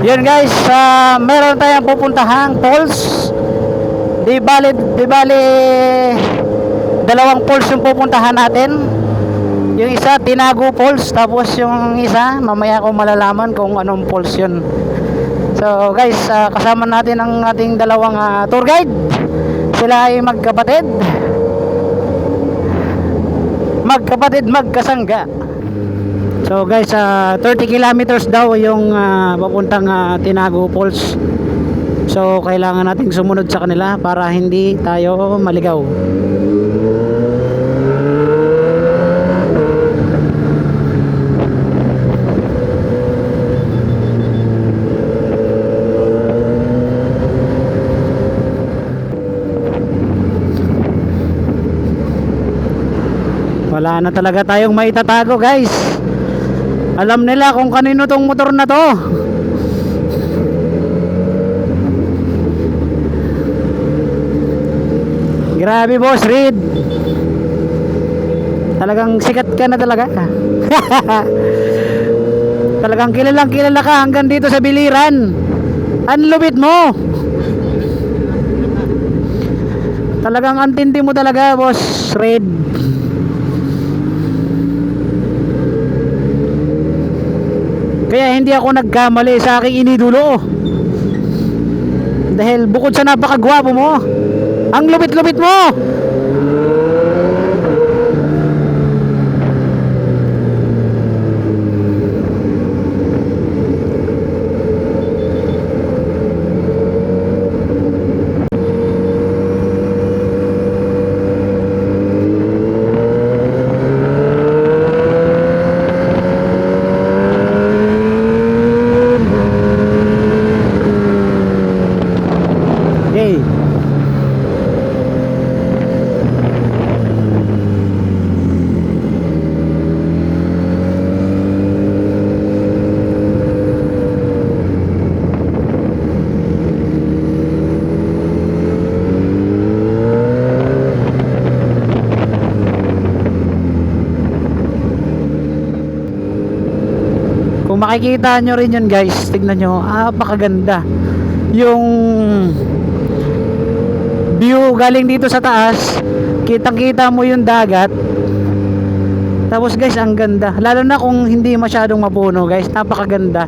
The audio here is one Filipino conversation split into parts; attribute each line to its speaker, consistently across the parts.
Speaker 1: Yun guys, meron tayong pupuntahang falls. Di bali dalawang falls yung pupuntahan natin. Yung isa Tinago Falls, tapos yung isa mamaya ko malalaman kung anong falls yun. So guys, kasama natin ang ating dalawang tour guide. Sila ay magkapatid, magkasangga. So guys, 30 kilometers daw yung papuntang Tinago Falls. So kailangan nating sumunod sa kanila para hindi tayo maligaw. Wala na talaga tayong maitatago guys. Alam nila kung kanino tong motor na to. Grabe boss Reed, talagang sikat ka na talaga. Talagang kilalang kilala ka hanggang dito sa Biliran. Ang lupit mo. Talagang antindi mo talaga boss Reed. Kaya hindi ako nagkamali sa aking inidulo. Dahil bukod sa napakagwapo mo, ang lupit-lupit mo. Okay. Kung makikita nyo rin yun guys, tignan nyo, napakaganda yung view galing dito sa taas. Kitang kita mo yung dagat. Tapos guys, ang ganda, lalo na kung hindi masyadong mapuno guys, napakaganda.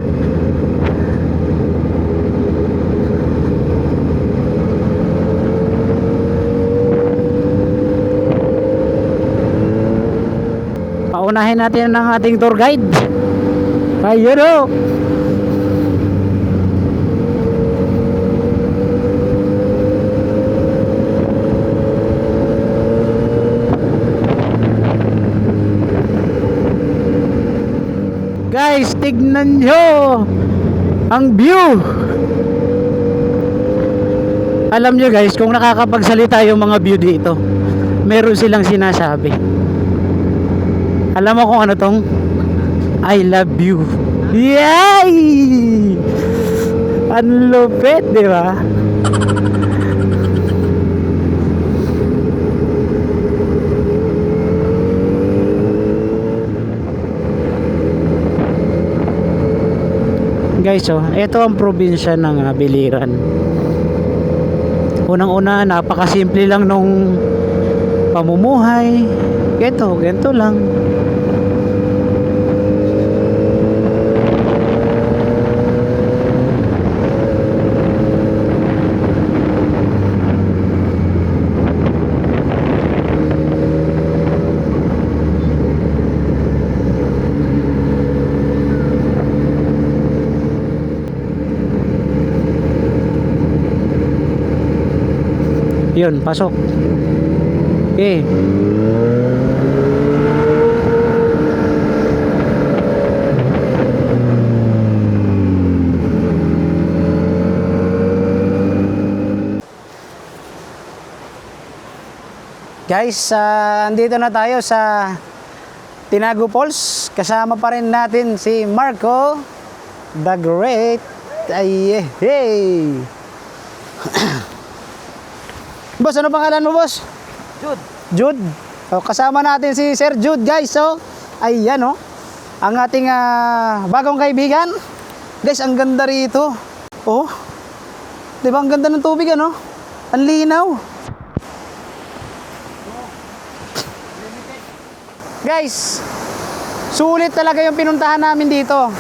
Speaker 1: Paunahin natin ang ating tour guide. Ayun o. Guys, tignan nyo ang view. Alam nyo guys, kung nakakapagsalita yung mga view dito, meron silang sinasabi. Alam mo kung ano tong? I love you. Yay! Ang lupit, di ba? Guys, ito ang probinsya ng Biliran. Unang-una, napakasimple lang nung pamumuhay. Ganito lang. Yun, pasok. Okay. Guys, andito na tayo sa Tinago Falls. Kasama pa rin natin si Marco the Great. Ay, hey. Boss, ano pangalan mo, boss?
Speaker 2: Jude.
Speaker 1: Jude. So, kasama natin si Sir Jude, guys. So, ayan, oh. Ang ating bagong kaibigan. Guys, ang ganda rito. Oh. 'Di ba ang ganda ng tubig ano? Ang linaw. Guys, sulit talaga yung pinuntahan namin dito.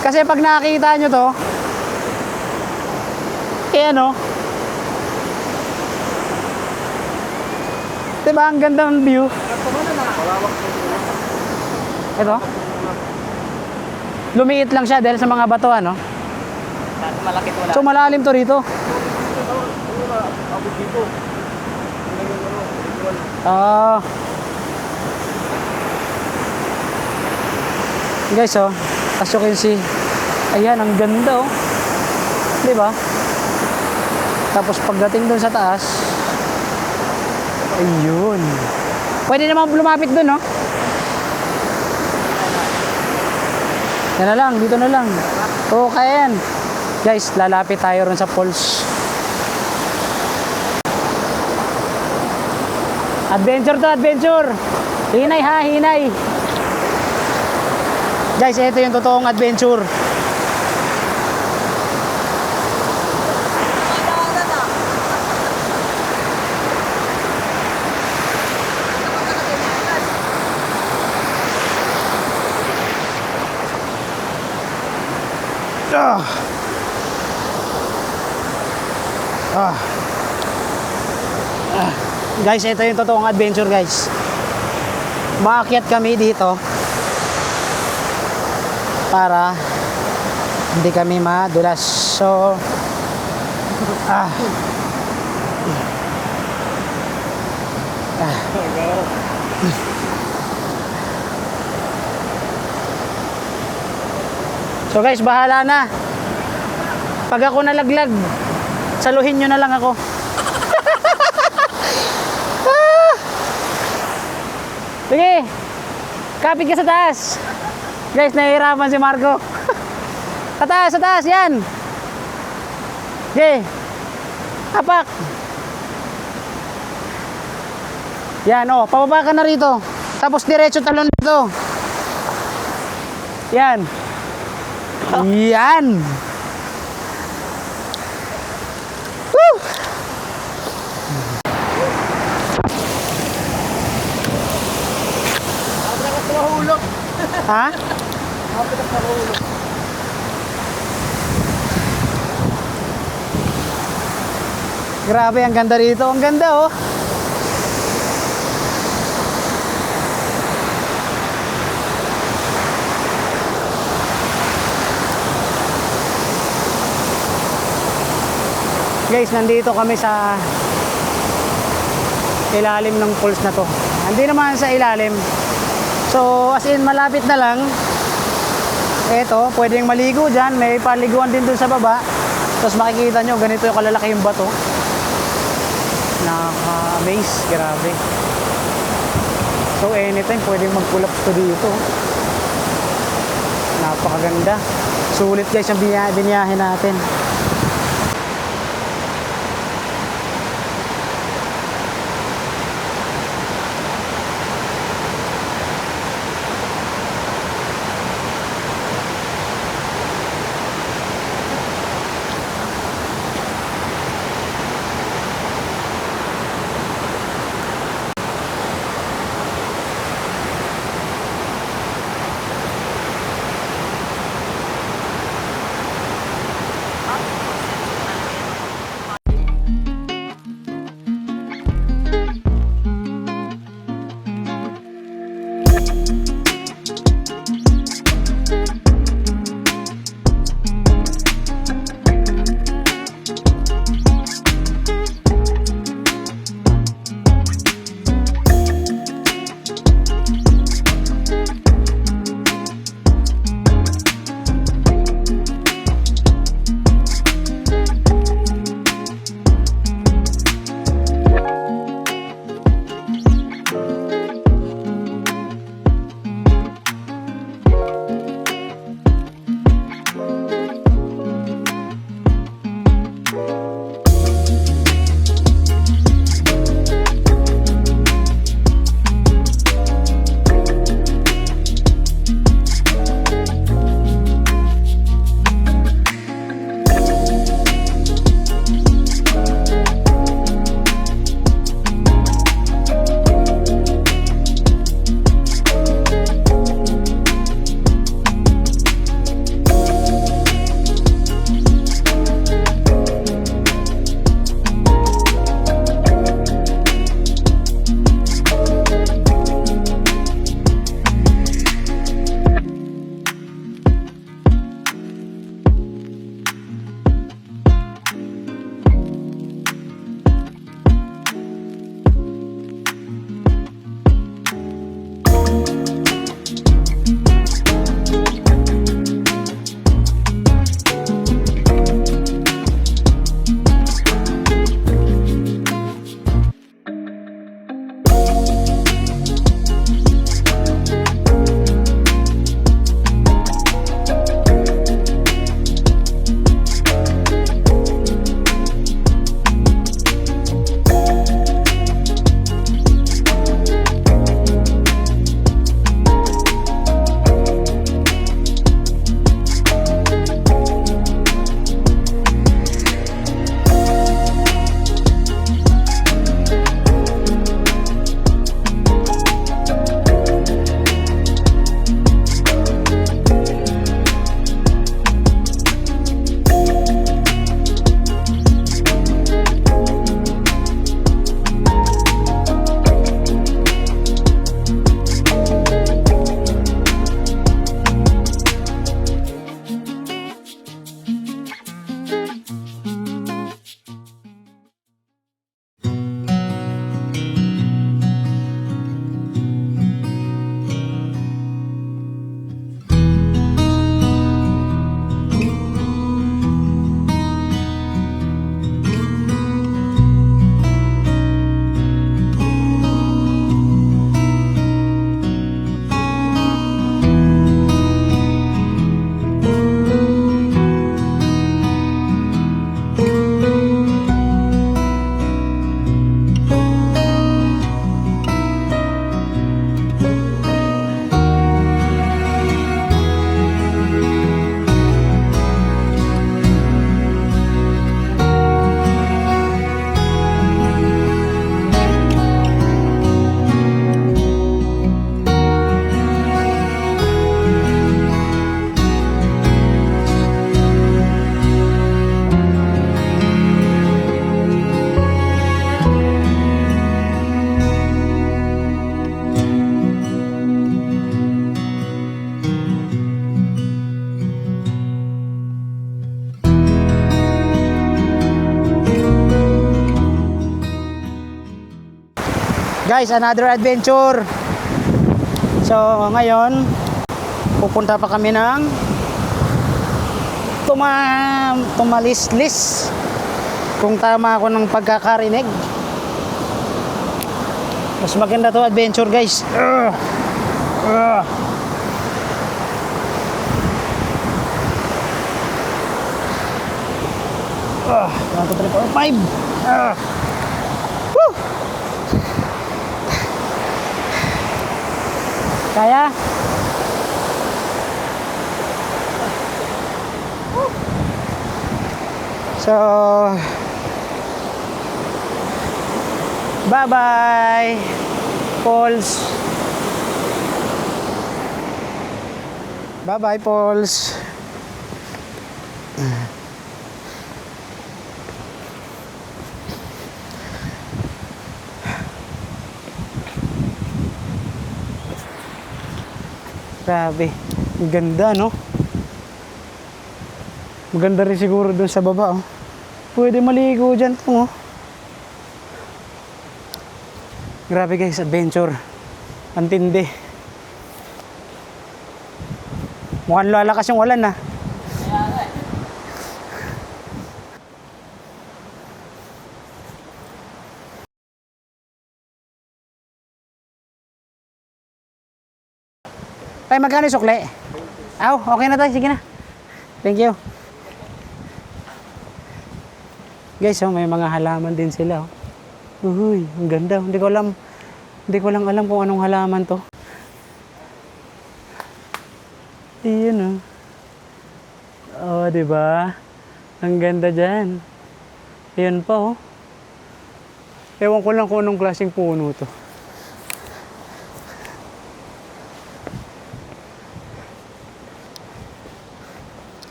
Speaker 1: Kasi pag nakita nyo to, ano? Diba ang ganda ng view? Ito? Lumiit lang siya dahil sa mga bato, ano? So malalim to rito. Ah. Guys, oh, as you can see, ayan, ang ganda, oh. Di ba? Tapos pagdating dun sa taas, ayun. Pwede naman lumapit dun, no? Yan na lang, dito na lang. Okay, yan. Guys, lalapit tayo ron sa falls. Adventure to, adventure. Hinay ha, hinay. Guys, ito yung totoong adventure. Guys, ito yung totoong adventure, guys. Maakyat kami dito para hindi kami madulas. So So guys, bahala na. Pag ako nalaglag, saluhin nyo na lang ako. Sige, kapit ka sa taas. Guys, nahihirapan si Marco. Sa taas, yan. Okay. Apak. Yan, oh, pababa ka na rito. Tapos diretso talon dito. Yan. Yan. Woo! Ha? Grabe, ang ganda rito. Ang ganda, oh. Guys, nandito kami sa ilalim ng falls na to. Hindi naman sa ilalim. So, as in, malapit na lang. Eto, pwedeng maligo dyan. May paliguan din dun sa baba. Tapos makikita nyo, ganito yung kalalaki yung bato. Nakaka-amaze. Grabe. So, anytime, pwedeng mag-pull-ups to dito. Napakaganda. Sulit guys yung biniyahin natin. Guys, another adventure. So ngayon pupunta pa kami ng Tumalislis, kung tama ako ng pagkakarinig. Mas maganda to adventure, guys. 1, 2, 3, 4, 5. Woo! Kaya? So, bye-bye, Pauls. Bye-bye, Pauls. Grabe, ang ganda, no? Maganda rin siguro dun sa baba, oh. Pwede maligo dyan, oh. Grabe, guys, adventure. Ang tindi. Mukhang lalakas yung ulan, ah. Tay, magkano yung sukle? Aw, okay na tayo. Sige na. Thank you. Guys, oh, may mga halaman din sila. Oh. Uy, ang ganda. Hindi ko lang alam kung anong halaman to. Iyon, oh. Oh, di ba? Ang ganda diyan. Ayun pa, oh. Ewan ko lang kung anong klaseng puno to.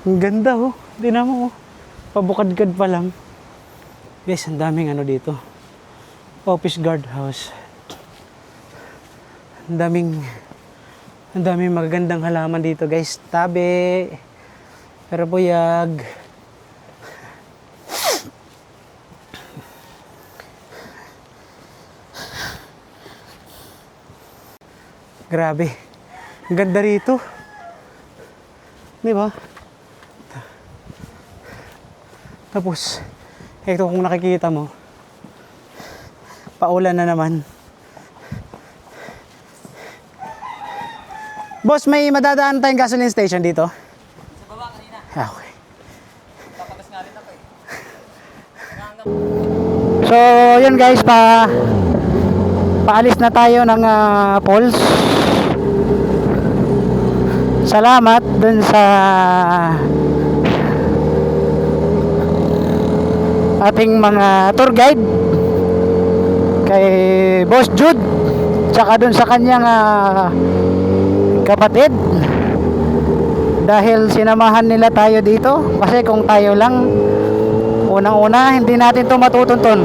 Speaker 1: Ang ganda, oh. Tingnan mo, oh. Pabukadkad pa lang. Guys, ang daming ano dito. Office guard house. Ang daming magagandang halaman dito, guys. Tabi. Pero buyag. Grabe. Ang ganda rito. Di ba? Tapos, ito kung nakikita mo, paulan na naman. Boss, may madadaan tayong gasoline station dito?
Speaker 2: Sa baba kanina.
Speaker 1: Ah, okay.
Speaker 2: Papagas nga rin ako eh.
Speaker 1: So, yun guys, paalis na tayo ng falls. Salamat dun sa ating mga tour guide, kay Boss Jude, tsaka dun sa kanyang kapatid, dahil sinamahan nila tayo dito. Kasi kung tayo lang, unang-una hindi natin to matutuntun,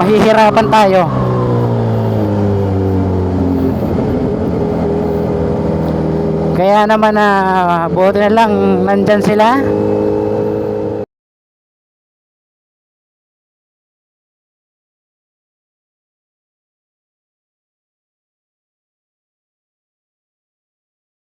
Speaker 1: mahihirapan tayo. Kaya naman buti na lang nandyan sila.